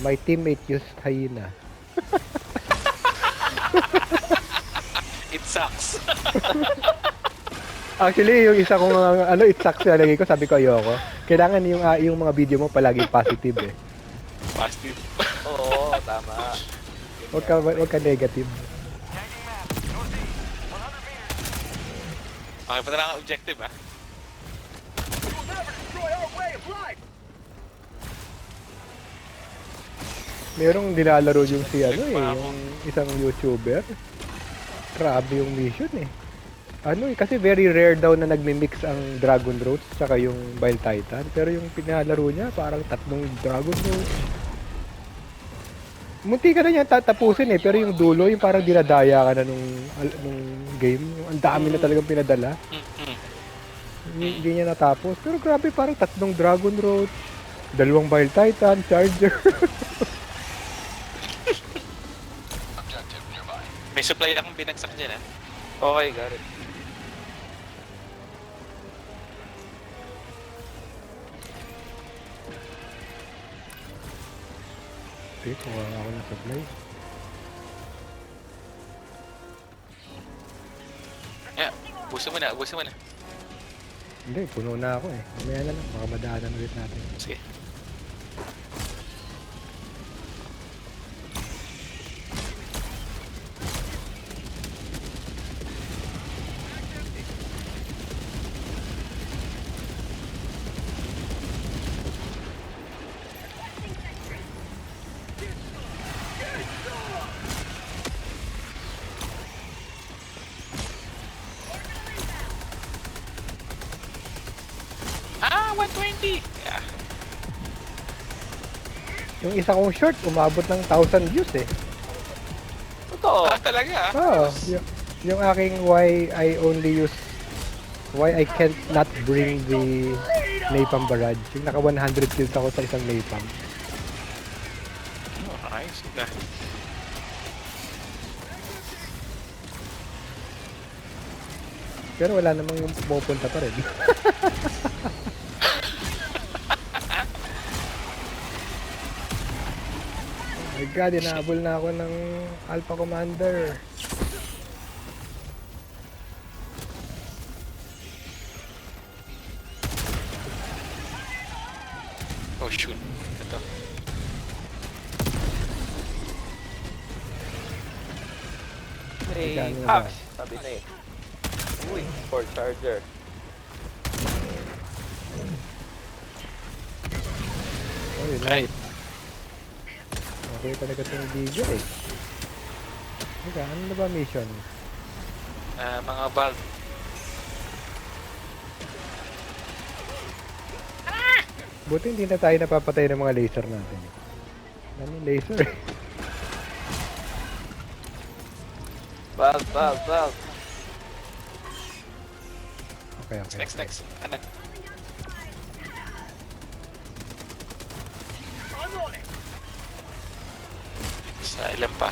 My teammate used hyena. It sucks. Actually, yung isa kong it sucks na lagay ko, sabi ko ayoko. Kailangan yung mga video mo palaging positive eh. Positive. Oo, tama. Huwag ka negative. Okay, punta na ang objective ah. Merong nilalaro yung yung isang YouTuber. Grabe yung mission eh. Kasi very rare daw na nagmi-mix ang Dragon Roach tsaka yung Bile Titan. Pero yung pinalaro niya, parang 3 Dragon Roach. Munti ka na niya tatapusin eh, pero yung dulo, yung parang dinadaya ka na nung game. Ang dami na talagang pinadala. Hindi niya natapos. Pero grabe, parang 3 Dragon Roach, 2 Bile Titan, Charger. May supply akong binagsak dyan ah. Okay, got it. Okay, kuha ako ng supply. Yeah, buso mo na, buso mo na. Hindi, puno na ako eh. Mamaya na lang, baka madaanan ulit natin. Sige. Ah, 120! Yeah. Yung isa kong short, umabot ng 1,000 views eh. Totoo. Ah, talaga ah. Oo, yung aking why I can't not bring the Napalm Barrage. Yung naka 100 kills ako sa isang Napalm. Oh, ayos na. Pero wala namang yung pumupunta pa rin. Oh my god, inaabol na ako ng Alpha Commander. Oh shoot. Ito. Hey, Magkano na ba? sabi na eh. Uy, for charger. Oh, yun Right. Okay talaga itong video eh. Teka, ano na ba mission? Mga valve. Buti hindi na tayo napapatay ng mga laser natin. Daming laser eh. Valve, valve, valve. Okay, okay. Next. Ano? Sa ilan pa?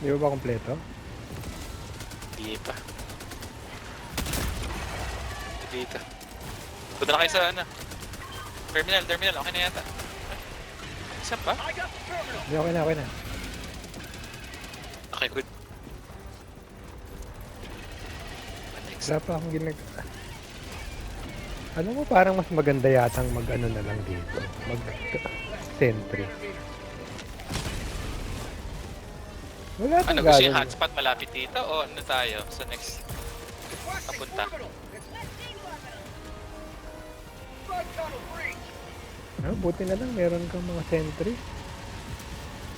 Di ba kompleto? Hindi pa. Dito. Punta na kayo sa ano? Terminal. Okay na yata. Isa pa? Hindi, okay na, okay na. Okay, good. Next. Wala pa akong Alam mo, parang mas maganda yatang mag-ano na lang dito. Mag-sentry. Wala Ano, tong gusto yung gagawin. hotspot malapit dito o ano tayo sa next papunta? Buti na lang meron kang mga sentry.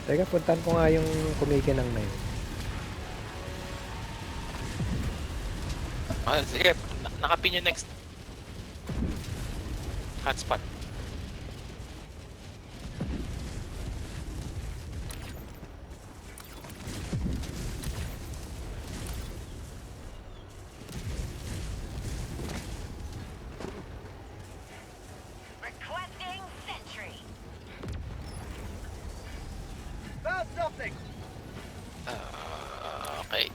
Teka, puntan ko nga yung kumikinang na yun. Ah, sige, nakapin yung next hotspot. Requesting sentry. Okay.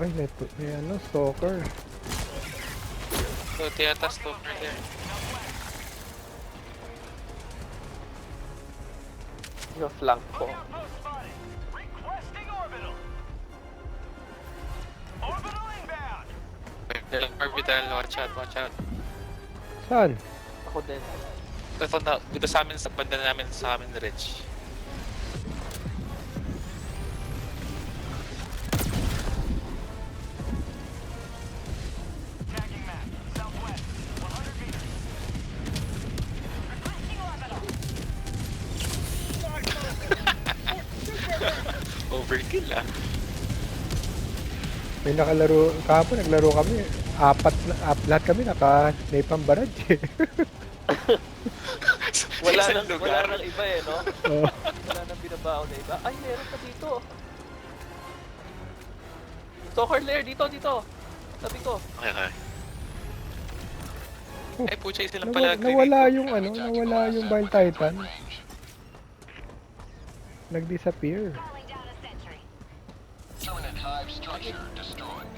Ay, may ano, stalker. So, tiyata stalker there. Yung flank ko. Outpost spotted. Requesting orbital. Orbital inbound. Orbital, watch out, watch out. Saan? Ako din. Dito sa amin, sa banda namin, sa amin, Rich. Tagging map. Southwest. 100 meters. Requesting orbital. Overkill ah. May nakalaro, kahapon naglaro kami. Lahat kami naka-snipe ang barrage eh. Wala Isang nang lugar. iba eh, no? Oo. Wala nang binabaon na iba. Ay, meron pa dito. Stalker lair, dito. Sabi ko. Okay, okay. Oh, Eh, pucha, silang pala. nawala yung ano, nawala yung Bile Titan. Nag-disappear. Calling down a sentry. Permanent hive structure destroyed.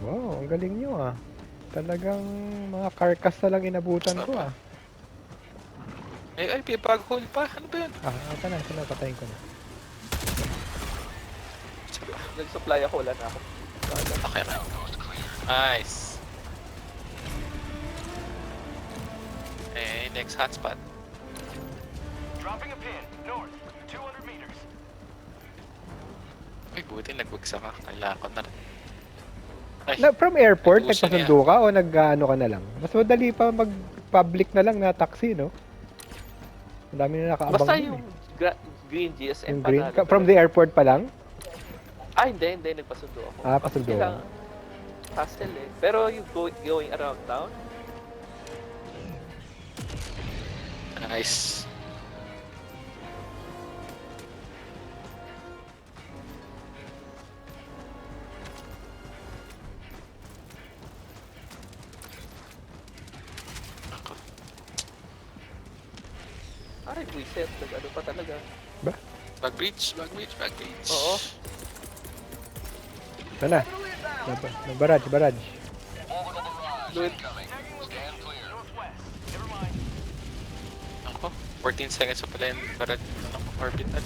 Wow, ang galing nyo ah. Talagang mga carcass na lang inabutan ko ah. Ay, may bag hole pa. Ano ba yun? Ito na, patayin ko na. Nag-supply ako, wala na ako. Okay, okay. Nice. Eh, next hotspot. Dropping a pin. North. 200 meters. Uy, buti nagbagsak ka. Kala ko na. Ay, From airport, nag-uso na nagpasundo ka o nag-ano ka na lang? Mas madali pa mag-public na lang na taxi, no? Ang dami na nakaabang Basta dun yung green GSM yung green. panalo. From the airport pa lang? Ah, hindi. Nagpasundo ako. Pasundo ka. Kailangan hassle eh. Pero you going around town? nice. Ay, buisit. Ano pa talaga? Bag breach. Oo. Ito na. Barrage. Orbital barrage Luwit. incoming. Stand clear. Northwest. Never mind. Ako, 14 seconds pa pala yung barad orbital.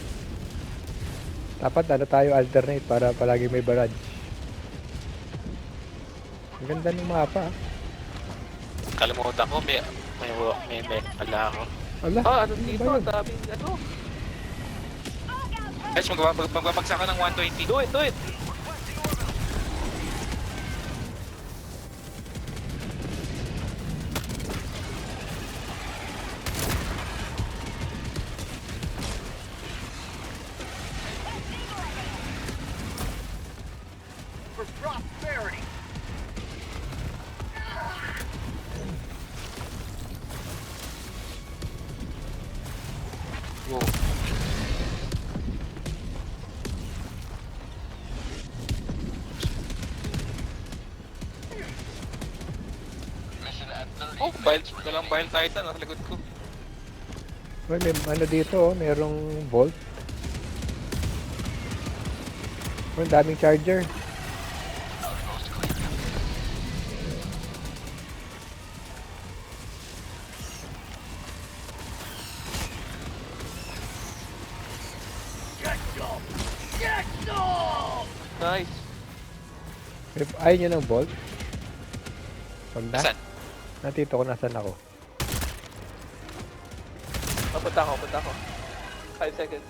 Dapat ano tayo alternate para palagi may barrage. Ang ganda ng mapa ah. Kalimutan ko, may ala ako. Ala, Ah, ano ba dito? yun? Ang daming ano. Guys, magbabagsak ka ng 120. Do it! For prosperity. Wow. Mission at 30 Oh, walang Bile Titan nasa likod ko. Well, ano dito oh, merong vault. Oh, ang daming charger. outpost clear. Nice. If ayaw nyo ng vault. Wag na. Saan? Natito ko nasan ako. Papunta ako. 5 seconds.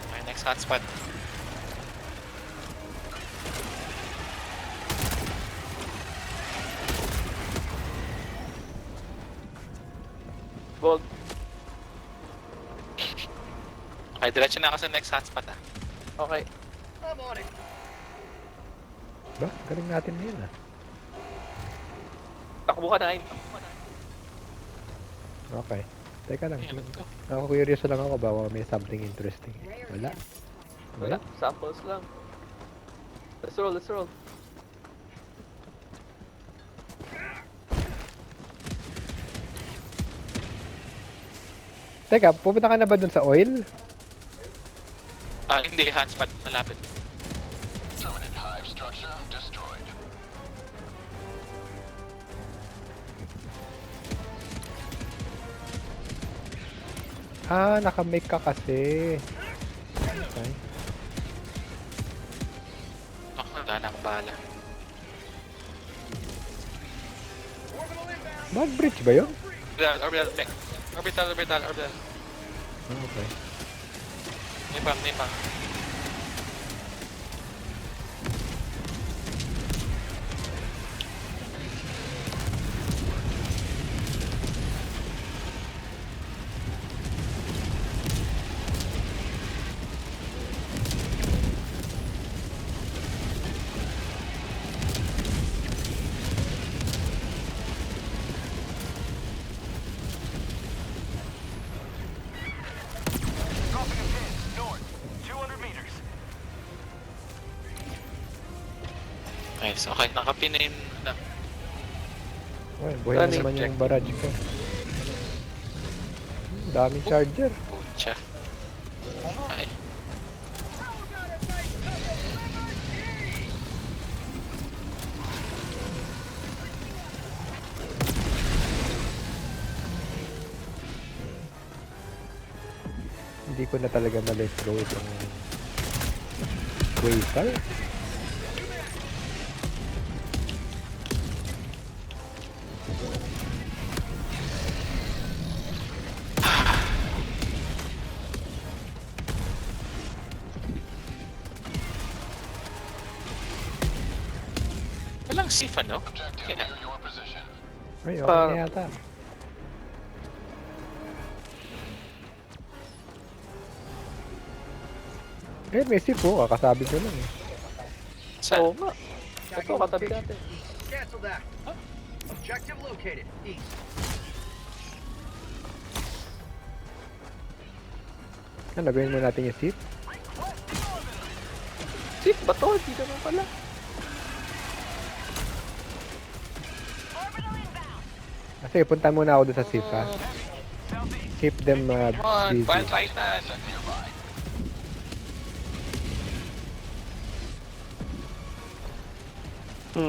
Okay, next hotspot. Gold. Okay, diretso na ako sa next hotspot ah. Okay. I'm on it. Ba? Galing natin yun ah. Takbo ka na. Okay. Teka lang. Ayun, let's go. Ako curious lang ako baka may something interesting. Wala. Wala. Samples lang. Let's roll. Teka, pupunta ka na ba dun sa oil? Ah, hindi. Handspot. Malapit. Terminate hive structure destroyed. Ah, nakamake ka kasi. Okay. Oh, wala na akong bala. Bug bridge ba yun? Orbital, mech. Orbital. Ah, okay. May pang. Dropping a pin. North. 200 meters. Nice, okay. Nakapin na yung... Well, buhay na Running naman check. yung barrage ko. Daming charger. Pucha. Ay. Hindi ko na talaga ma-let go itong Quasar. Walang safe, ano? Objective Kaya, near your position. Ay, okay na yata. Eh, may sip po. Kakasabi ko lang eh. Oo saan? nga. Ito, katabi natin. Cancel that. Objective located. East. Ano, gawin mo natin yung sip? Sip ba to? Hindi naman pala. Orbital inbound. Kasi punta muna ako doon sa sip ha. Keep them Come on, busy. Wild Titan! Nearby.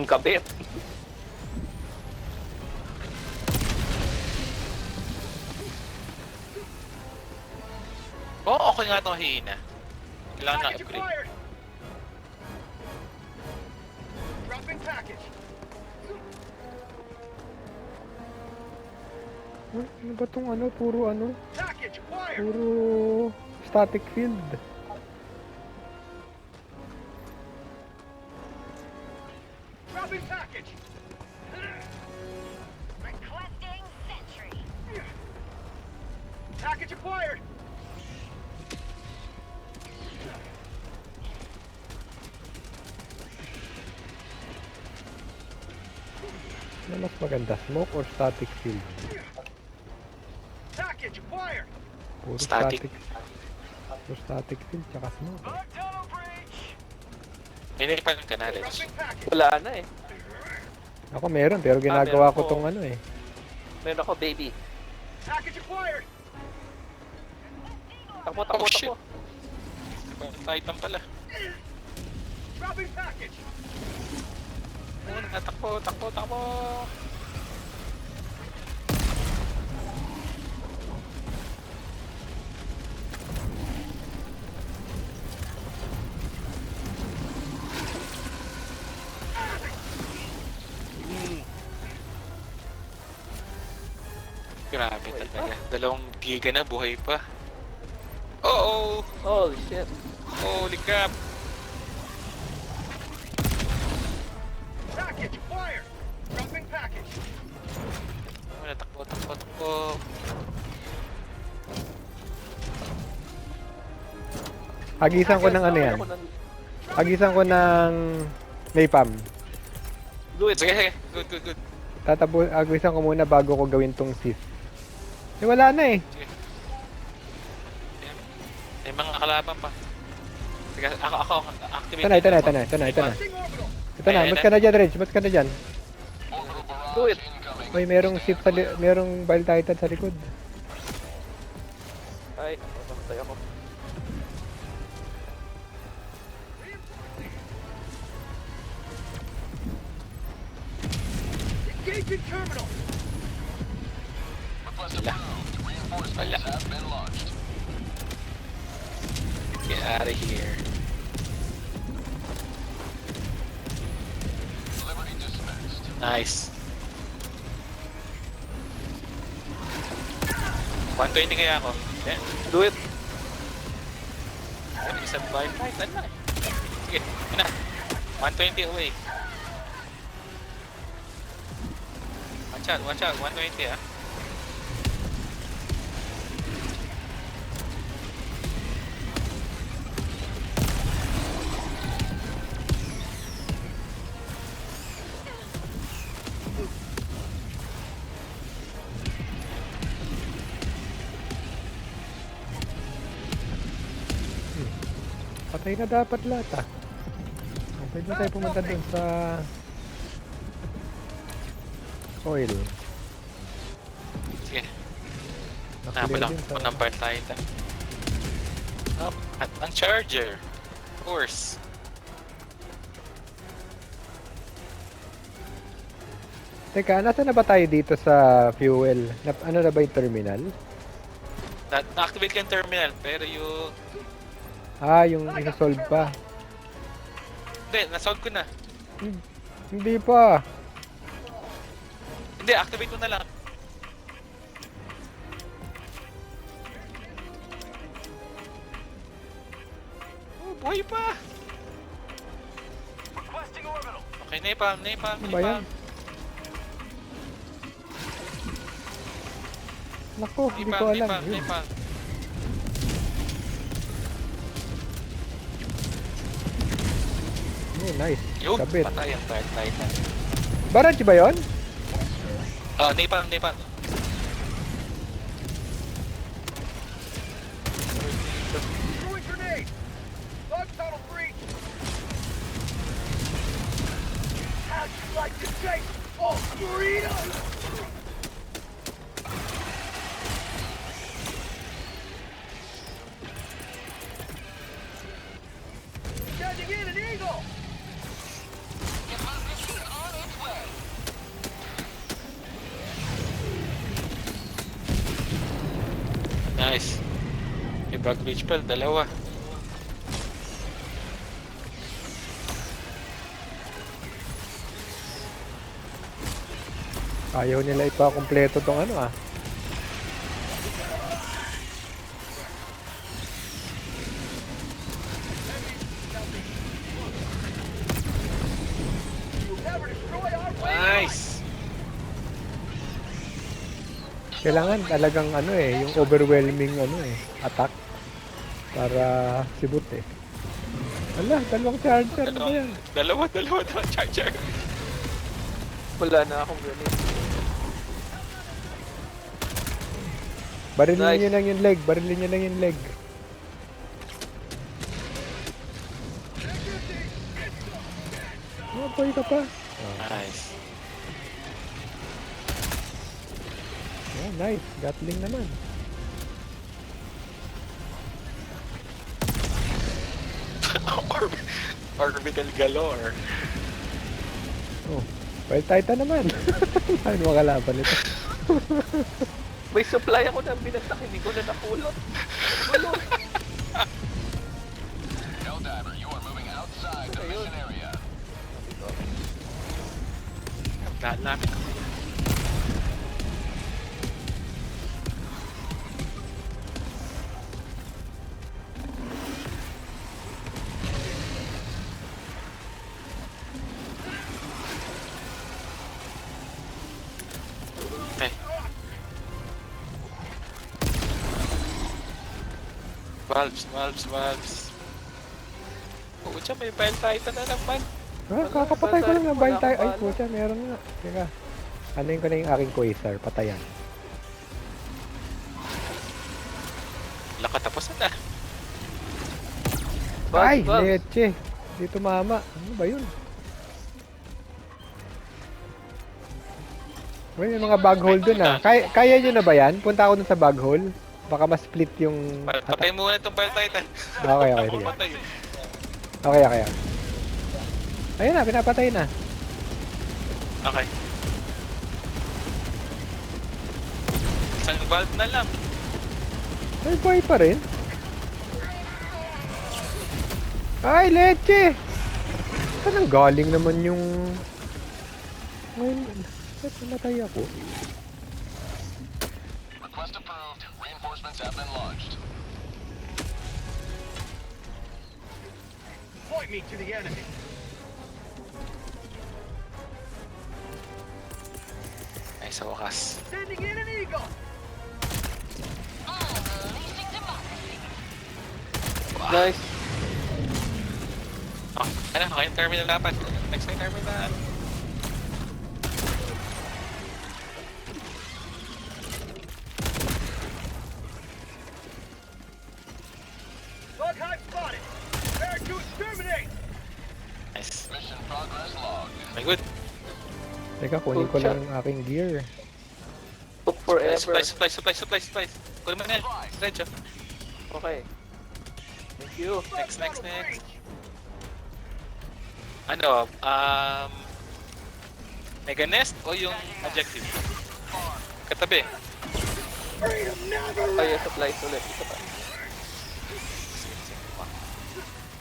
Kabit. Oo, okay nga itong hihina. Kailangan na Package upgrade. acquired. Dropping package. Ano ba tong ano? Puro ano? Package acquired. Puro static field. Dropping package. Requesting sentry. Package acquired. Ano mas maganda? Smoke or static field? Package acquired. Puro Static. Puro static field tsaka smoke. Bug tunnel breach. Hindi pa lang kanalits. Dropping package. Wala na eh. Ako meron pero ginagawa meron ko po. tong ano eh. Meron ako, baby. Package acquired. Takbo. Oh, shit. Wild Titan pala. Dropping package. Oo, takbo. Grabe talaga. 2 giga na, buhay pa. Oo! Holy shit. Holy crap! Package acquired. Dropping package. Wala, takbo. Hagisan ko ng ano yan. Hagisan ko ng napalm. Do it. Sige. Good. Hagisan ko muna bago ko gawin tong sith. Eh wala na eh. Sige. May mga kalaban pa. Sige, ako, activate. Ito na. Requesting orbital. Ito na, mas ka na dyan, Reg. Mas ka na dyan. Orbital barrage Do it. incoming. Uy, merong ship sa merong Bile Titan sa likod. Orbital barrage incoming. Ayan. Ayan, mga kalaban pa. Sige, ako, activate. Ito na, mas ka na dyan, Reg. Mas ka na dyan. Ay, namatay ako. Engaging terminal. Request approved. Reinforcements have been launched. Get out of here. Liberty dismissed. Nice. 120 kaya ako. Yeah. Do it. Ano, isang blind fight. Ano na? Sige, yun na. 120 away. Watch out. 120 ah. Patay na dapat lahat ah. Pwede na tayo pumunta dun sa oil. Sige. Na-clear Napalang din ko ng bar tayo. Oh, at ang charger. Of course. Teka, nasa na ba tayo dito sa fuel? Ano na ba yung terminal? Na-activate ka yung terminal, pero yung... Yung isa-solve pa. Hindi, na-solve ko na. Hindi pa. Hindi, activate mo na lang. Oh, buhay pa! Requesting orbital. Okay, napalm. Ano ba yan? Naku, hindi ko alam. Yun. Napalm. Oh, nice. Yun, Kabit. patay ang Dark Titan. Barrage ba yun? Oh, napalm. Throwing grenade. Log tunnel breach. How'd you like to take all burritos? Charging in an eagle. Nice. May bug breach pa, dalawa. Ayaw nila ipa-kompleto tong ano ah. You'll never destroy our way. Nice! Kailangan talagang ano yung overwhelming attack para sibut eh. Ala, dalawang charger ano ba yan? Dalawa charger. Wala na akong grenade. Barilin Nice. nyo lang yung leg, Oh, boy ka pa. Nice. Oh, nice. Gatling naman. Orbital galore. Oh, well, Titan naman. Paano makalaban ito? May supply ako ng binagtak, hindi ko na napulot. Helldiver, you are moving outside the mission area. Lahat namin. Okay. Valves. Oh, siya may Bile Titan na naman. Kakapatay ko lang ng Bile Titan. Ay, Wala. pucha, meron nga. Teka. Anuin ko na yung aking Quasar. Patayan. Laka, tapos na. Ay, Bugs. leche. Di tumama. Ano ba yun? Well, yung mga bug hole dun ah. Kaya nyo na ba yan? Punta ako dun sa bug hole. Baka mas-split yung... Patay muna itong Fire Titan. Okay, okay, sige. Patay. Okay, okay. Ayun na, pinapatay na. Okay. Isang valve na lang. Ay, buhay pa rin. Ay, leche! Saan ang galing naman yung... Ngayon, ba't namatay ako? Request approved. Reinforcements have been launched. Point me to the enemy. Ay, sa wakas. Sending in an eagle. Unleashing democracy. Nice. Oh, ano, okay yung terminal dapat. Next na yung terminal. Bug hive spotted. Prepare to exterminate. Nice. Mission progress logged. Very good. Teka, kunin ko lang ang aking gear. Took forever. Supplies. Kunin mo na yan. Diretso. Okay. Thank you. Next. Ano, Mega Nest o yung objective? Katabi. Ay, supplies ulit. Isa pa.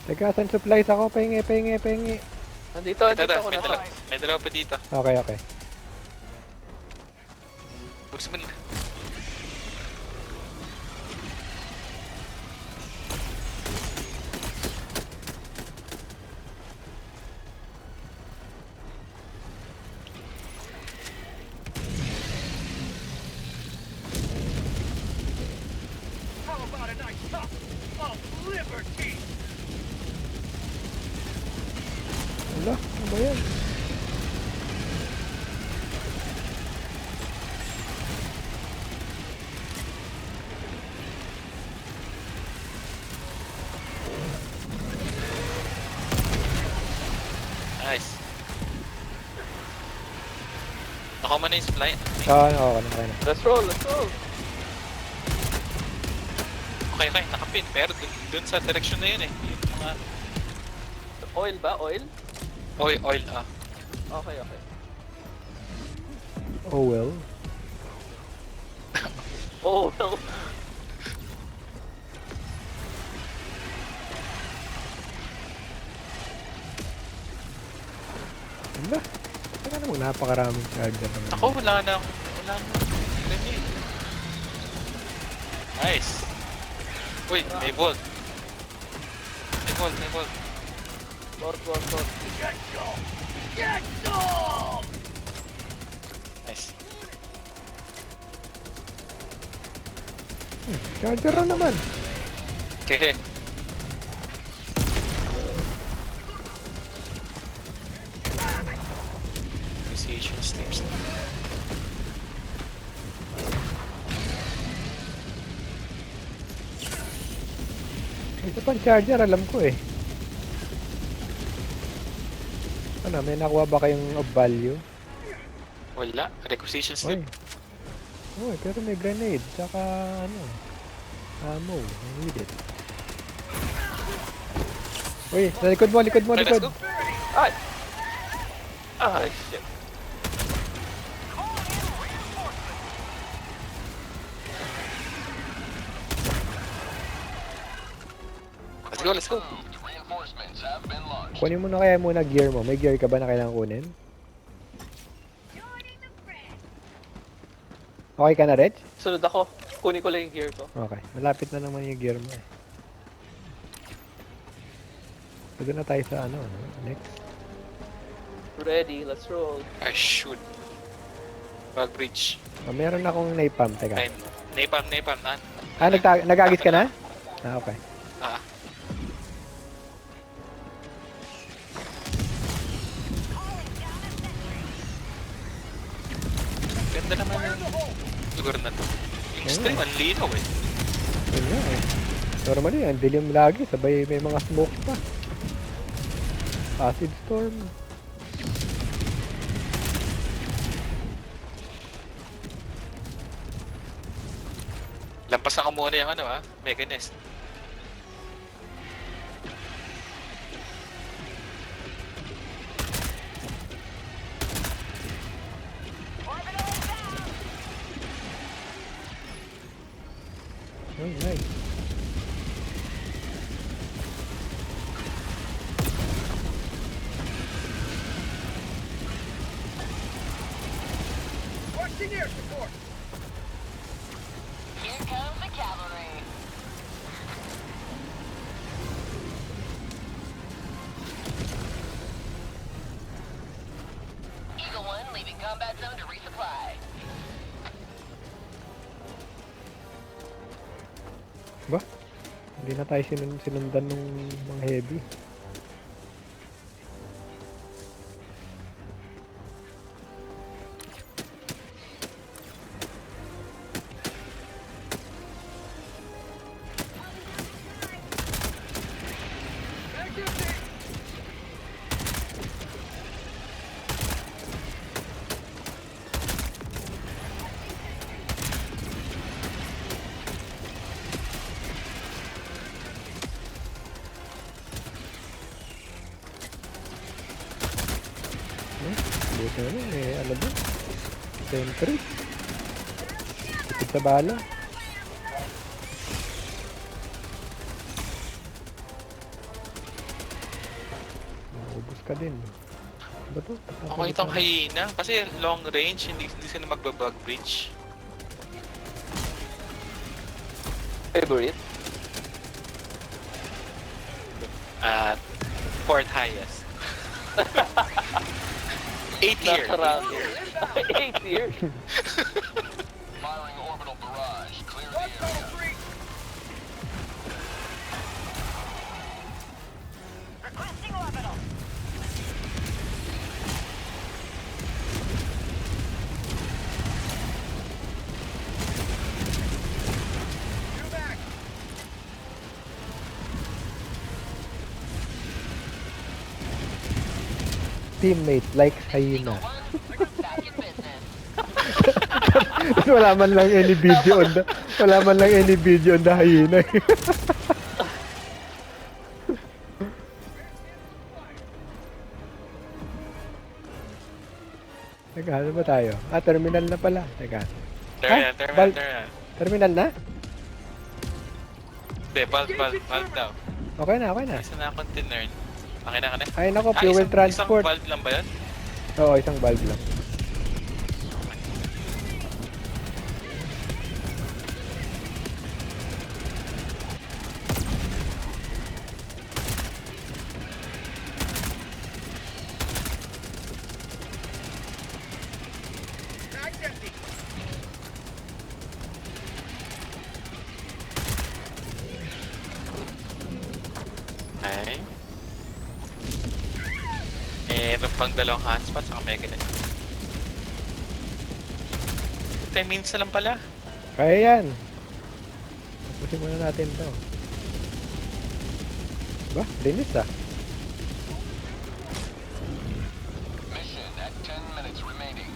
Teka, saan supplies ako? Pahingi. Nandito ako na. May dalawa pa dito. Okay. Buksan mo na. How about a nice cup of liberty? Wala, ano ba yan? Nice. Ako man na yung supply. Okay na. Let's roll. Okay, nakapin. Pero dun sa direction na yun eh. Yung mga Oil ba? Oil? oil. Okay. Oh well. Oh, well. Wala. Teka naman, napakaraming charger naman. Ako, wala na grenade. Nice. Uy, may vault. Lord. Get some! Nice. Charger na naman. Okay. Precision steps. Ito pang charger, alam ko eh. Ano, may nakuha ba kayong of value? Wala. Requisition Oy. slip. Oy, pero may grenade. Tsaka ano, ammo. I need it. Uy, sa likod mo. Okay, let's go. Ay! Ay, shit. Let's go. Approved. Reinforcements have been launched. Kunin mo na kaya muna gear mo. May gear ka ba na kailangan kunin? Joining the friend. Okay ka na, Reg? Sunod ako. Kunin ko lang yung gear ko. Okay. Malapit na naman yung gear mo eh. Pwede na tayo sa ano, next. Ready, let's roll. I shoot. Bug breach. Oh, meron akong napalm. Teka. Time. Napalm. Nagagis ka na? Okay. Ah. Ganda naman yung lugar na to. Yung stream, ang linaw eh. Yun nga eh. Normally, ang dilim lagi. Sabay may mga smoke pa. Acid storm. Lampasan ko muna yung ano Mega Nest. Oh, nice. Watching air support. Here comes the cavalry. Eagle 1 leaving combat zone to resupply. Ba? Hindi na tayo sinundan ng mga heavy. Buti na rin, ano ba? Sentry. Tipid sa bala. Maubos ka din. Ba to? Okay itong hyena. Kasi long range, hindi sila magbabug bridge. Favorite? At fourth highest. 8 year. Surrounded. 8 years. Firing orbital barrage. Clear the area. Requesting orbital. Teammate likes hyena. Back in business. Wala man lang any video on the hyena. Teka, ano ba tayo? Terminal na pala. Teka. Terminal. Terminal na? Hindi, valve daw. Okay na. Isa na container. Okay na. Ay nako, fuel transport. Isang valve lang ba yun? Oo, isang valve lang. Okay. Meron pang dalawang hotspot sa Mega Nest. 10 minutes na lang pala. Kaya yan. Tapusin muna natin to. Ba? Linis ah. Mission at 10 minutes remaining.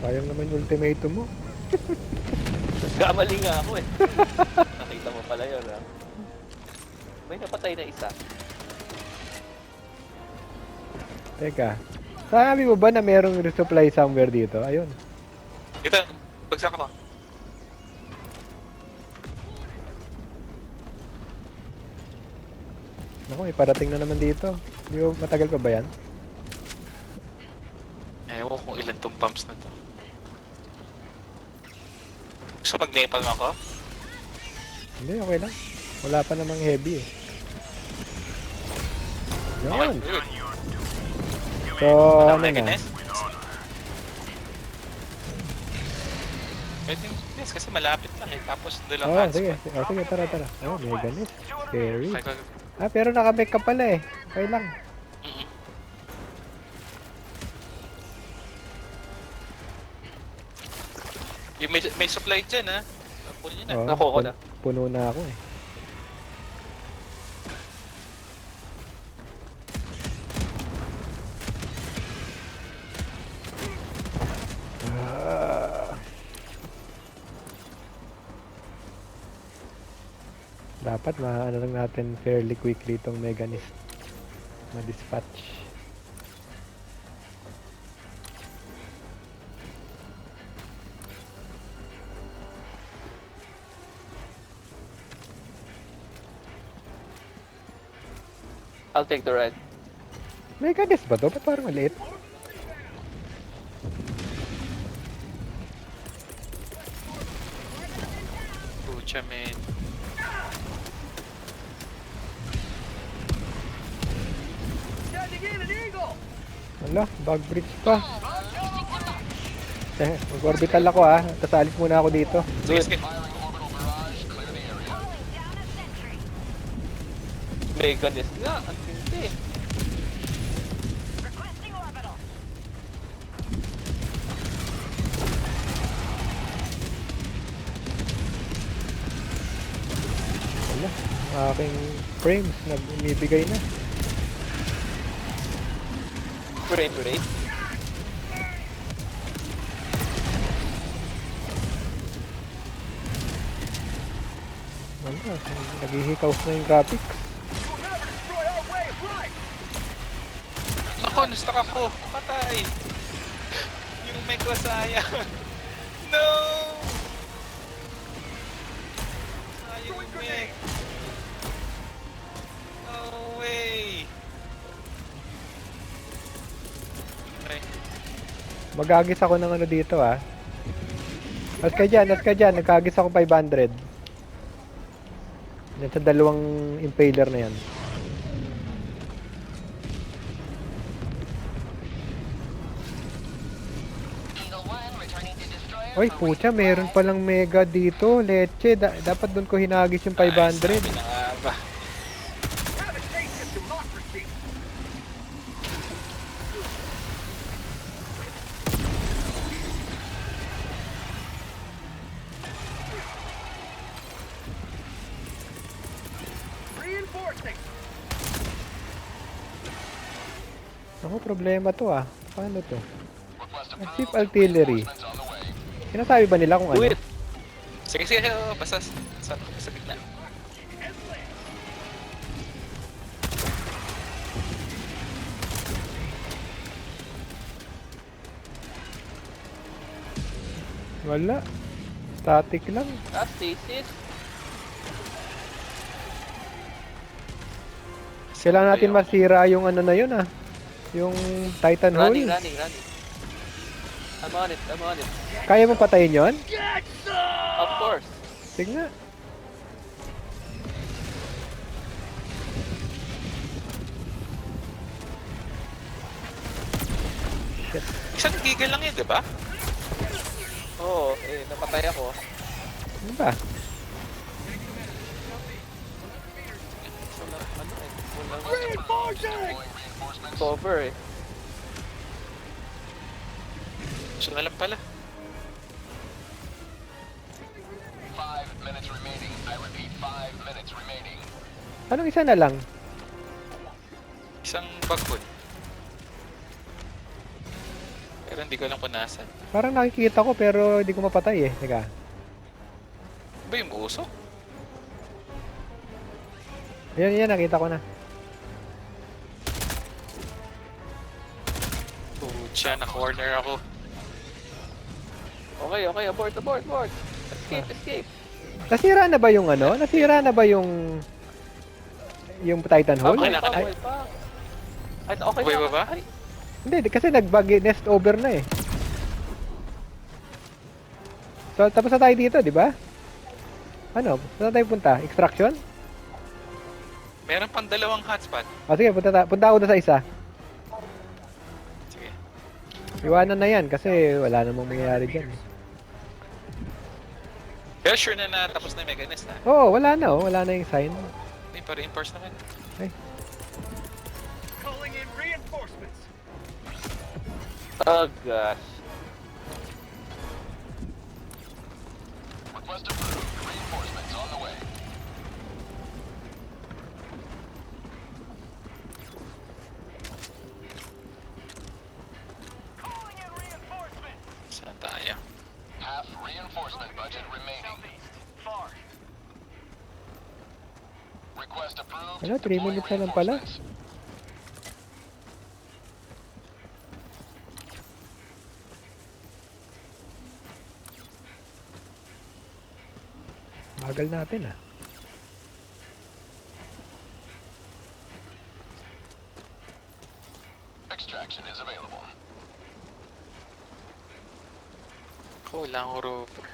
Sayang naman yung ultimatum mo. Kamali nga ako eh. Nakita mo pala yun ha. May napatay na isa. Teka. Sabi mo ba na merong resupply somewhere dito? Ayun. Ito, bagsak ako. Naku, may parating na naman dito. Di ba matagal pa ba yan? Ewan kung ilan tong pumps na to. Gusto mag-nepal mo ako? Hindi, okay lang. Wala pa namang heavy eh. Okay, Yun. good. So, ano Mega na? Nest? Pwede, yes, kasi malapit lang eh. Tapos doon lang Oo, sige. Sige, tara. Oh, mega nest. Scary. Pero nakamake ka pala eh. Okay lang. Yung may supply dyan ha. Puno nyo na. Oo, Nakuha ko na. Puno na ako eh. Dapat maano lang natin fairly quickly itong Meganist. Ma-dispatch. I'll take the red. Meganist ba to? Ba't parang maliit? Pucha, man. Wala, bug bridge pa. Mag-orbital ako ah. Tapos alis muna ako dito. Sige, sige. Firing orbital barrage. Clear the area. Meganist nga, ang tindi. Requesting orbital. Wala, ang aking frames nag-umibigay na. Frame rate. Wala, naghihikaw na yung graphics. Ako, na-stuck ako. Patay. Yung may sayang. No! Sayang yung mech. No way. Okay. Magagis ako ng ano dito ah. As ka dyan, nagkagis ako 500. Yan sa dalawang impaler na yan. Eagle 1 returning to destroyer. Oy, pucha, meron palang mega dito. Leche, dapat doon ko hinagis yung 500. Ay, sabi na nga ba. Habitation democracy. Reinforcing. Ako, problema to ah. Paano to? Request Ship approved. artillery. Reinforcements on the way. Sinasabi ba nila kung Do ano? it. Sige, sige. Oh, basta sa gitna. Wala. Static lang. Ah, stasis. Kailangan natin masira yung ano na yun ah. Yung Titan Running, Hole. running, running. I'm on it, I'm on it. Kaya mo patayin yon? Of course. Sige nga. Shit. Isang giggle lang yun, di ba? Oo, napatay ako. Ano ba? Walang, walang Deploying reinforcements. cover eh. Siya na lang pala. 5 minutes remaining. I repeat, 5 minutes remaining. Anong isa na lang? Isang bagod. Pero hindi ko alam kung nasan. Parang nakikita ko pero hindi ko mapatay eh. Teka. Ba yung usok? Ayan, nakita ko na. Pucha, na-corner ako. Okay, okay, abort, abort, abort. Escape, escape. Nasira na ba yung ano? Nasira na ba yung Titan Hole? Okay na, Ay, Okay pa. Ay, okay Buhay na. ba ba? Ay, hindi, kasi nag-bug nest over na eh. So, tapos na tayo dito, di ba? Ano? Saan tayo punta? Extraction? Meron pang dalawang hotspot. O sige, punta ako na sa isa. Sige. Iwanan na yan kasi wala namang mangyayari dyan. Pero sure na tapos na yung Meganist na. Oo, wala na oh. Wala na yung sign. Hindi pa reinforce naman. Calling in reinforcements. oh gosh. Request approved. Reinforcements on the way. Calling in reinforcements. Saan tayo? Half reinforcement budget remaining. Southeast. Far. request approved. Ano, 3 minutes na lang pala. Reinforcements. Bagal natin ah. Extraction is available. Ako, wala akong rover.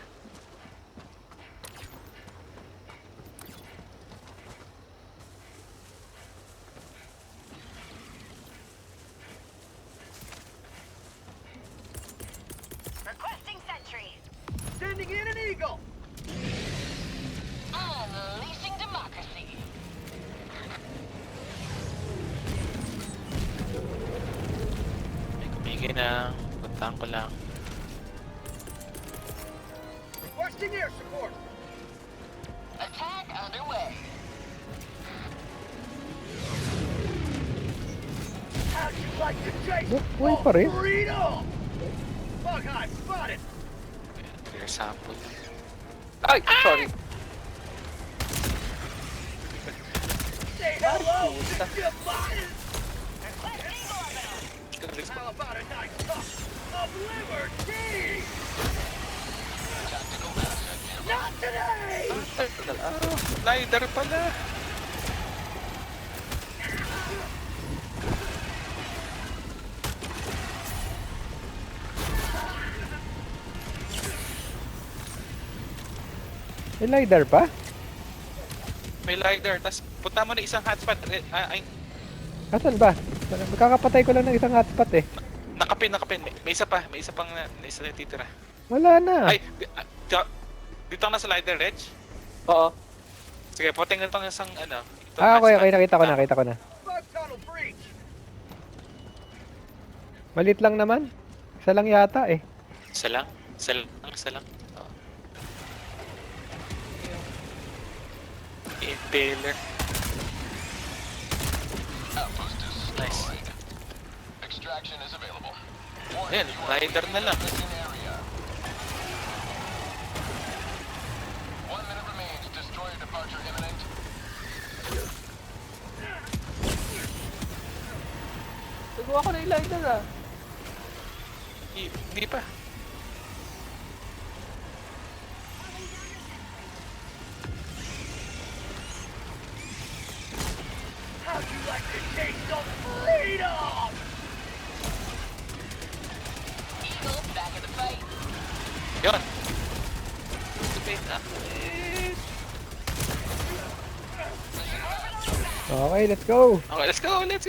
Requesting sentry. Sending in an eagle. Unleashing democracy. May kumigay na. Puntahan ko lang. Requesting air support. Attack underway. How'd you like to chase? Buhay pa rin. Freedom! Bug hive spotted. Clear sample. Ay! Sorry. Say hello puta. to your bodies. Let's go. How about a nice cup of liberty? Tactical asset nearby. Not today. Slider pala. May LiDAR pa? May lidar. Tapos punta mo na isang hotspot. Ay, Asan ba? Magkakapatay ko lang ng isang hotspot eh. nakapin. May isa pa. May isa pang isa na titira. Wala na. Ay, dito na sa lidar, Reg. Oo. Sige, puting na itong isang ano. Ito, Okay, hotspot. nakita ko na. Bug tunnel breach. Malit lang naman. Isa lang yata eh. Isa lang. Isa lang. Oh. Impaler. Outpost is Nice. destroyed. Extraction is available. Ayan, rider na lang. Mission area. 1 minute remains. Destroyer departure imminent. Nagawa ko na yung lidar ah. Hindi pa. How'd you like to chase some freedom? Eagle back in the fight. Yun. Wait na. Okay, let's go. Okay, let's go. New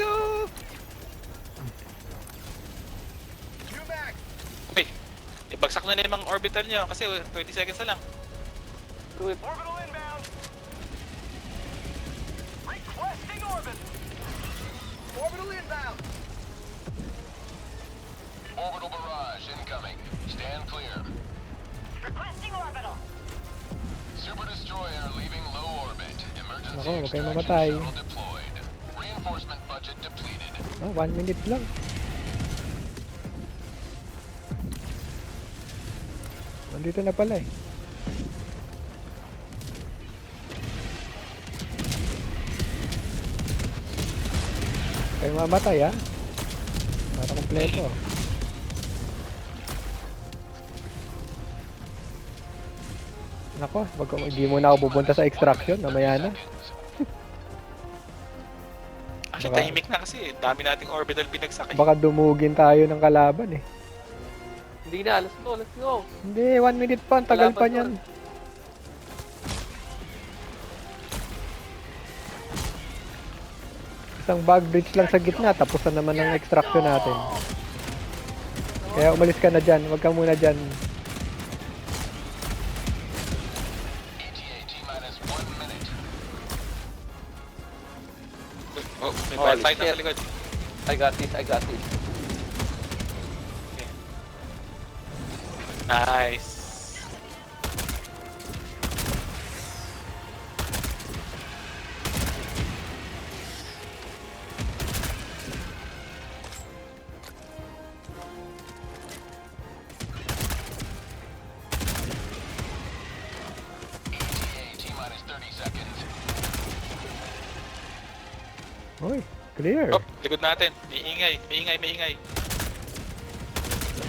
mag. Wait. Ibagsak na yung mga orbital nyo kasi 20 seconds na lang. Do it. Orbital inbound. Requesting orbit. Orbital inbound. Orbital barrage incoming. Stand clear. Requesting orbital. Super destroyer leaving low orbit. Emergency Nako, huwag kayong extraction mamatay. shuttle deployed. Reinforcement budget depleted. 1 minute lang. Nandito na pala eh. Kayo mamatay ah. Para kompleto. Nako, hindi muna ako pupunta sa extraction. Mamaya na. Actually, Baka- tahimik na kasi. Dami nating orbital binagsak eh. Baka dumugin tayo ng kalaban eh. Hindi na. Let's go. Hindi, 1 minute pa. Ang tagal Kalaban pa doon. niyan. Isang bug bridge lang sa gitna. Tapos na naman ang extraction natin. Kaya umalis ka na dyan. Huwag ka muna dyan. ETA T-minus 1 minute. Oh, may Holy fight na shit. sa likod. I got this. Nice. ETA T-minus 30 seconds. Uy, clear. Oh, likod natin. May ingay, may ingay, may ingay.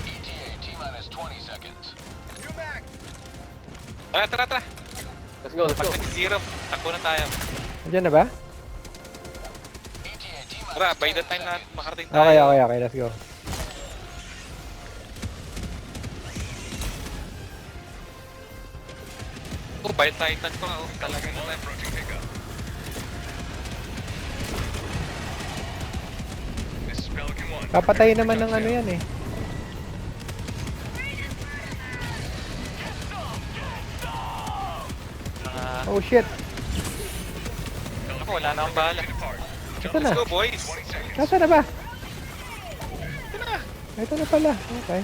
ETA T-minus 20 seconds. Tara, tara, tara. Let's go, let's Pag go. nag-zero, takbo na tayo. Andiyan na ba? ETA T-minus Tara, by the 10 time na seconds. makarating tayo. Okay, okay, okay. Let's go. Oh, by Titan ko nga. Oh, talagang ito. This is Pelican 1. Papatayin naman ng ano yan eh. Ah, Oh shit. ako, wala na akong bala. Ito na. Let's go, boys. Nasaan na ba? Ito na pala. Okay.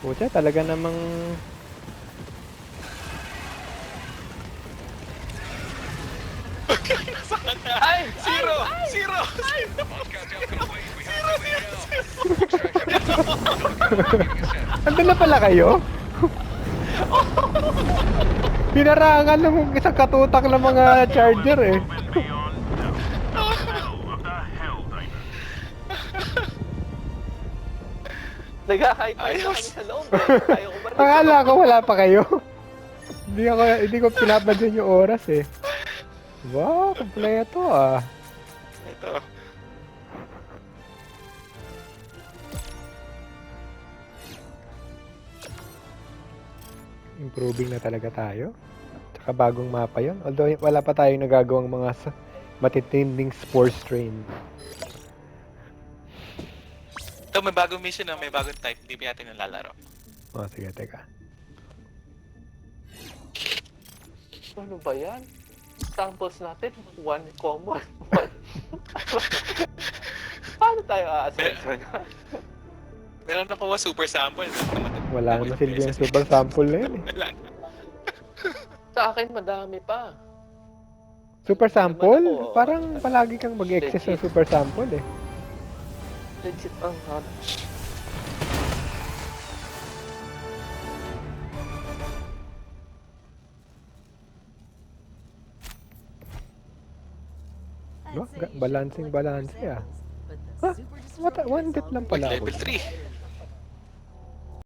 Pucha, talaga namang... Ay! Zero! Zero! Andun na pala kayo? Hinarangan ng isang katutak ng mga charger eh. Nag-high five na Ayos. kami sa loob eh. Ayaw ko ba rin? Akala ko wala pa kayo. Hindi ko pinapansin yung oras eh. Wow, kompleto ah. Ito. Improving na talaga tayo. Tsaka bagong mapa yun. Although wala pa tayong nagagawang mga matitinding spore strain. Ito, may bagong mission na may bagong type. Hindi pa natin nalalaro. Oh, sige, teka. Ano ba yan? Samples natin, one common. Paano tayo a-assess? Meron nakuha super sample. Wala naman silbi yung super sample na yun eh. Wala. Sa akin, madami pa. Super sample? Ako, Parang palagi kang mag-excess ng super sample eh. Legit ang hot. No? Balancing ah. Ha? One bit lang pala ako. Level 3.